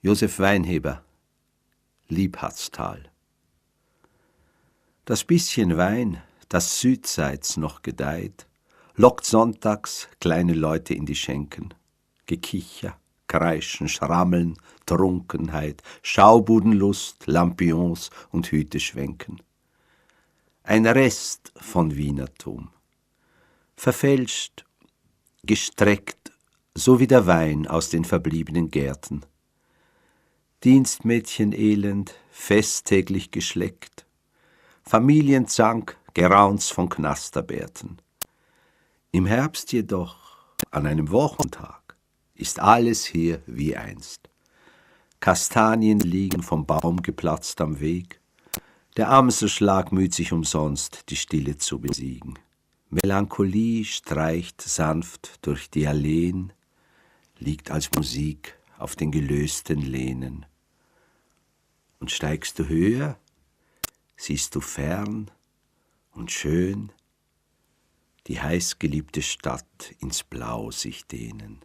Josef Weinheber, Liebhardstal. Das bisschen Wein, das südseits noch gedeiht, lockt sonntags kleine Leute in die Schenken. Gekicher, Kreischen, Schrammeln, Trunkenheit, Schaubudenlust, Lampions und Hüteschwenken. Ein Rest von Wienertum. Verfälscht, gestreckt, so wie der Wein aus den verbliebenen Gärten. Dienstmädchen elend, festtäglich geschleckt. Familienzank, Geraunz von Knasterbärten. Im Herbst jedoch, an einem Wochentag, ist alles hier wie einst. Kastanien liegen vom Baum geplatzt am Weg. Der Amselschlag müht sich umsonst, die Stille zu besiegen. Melancholie streicht sanft durch die Alleen, liegt als Musik auf den gelösten Lehnen. Und steigst du höher, siehst du fern und schön die heißgeliebte Stadt ins Blau sich dehnen.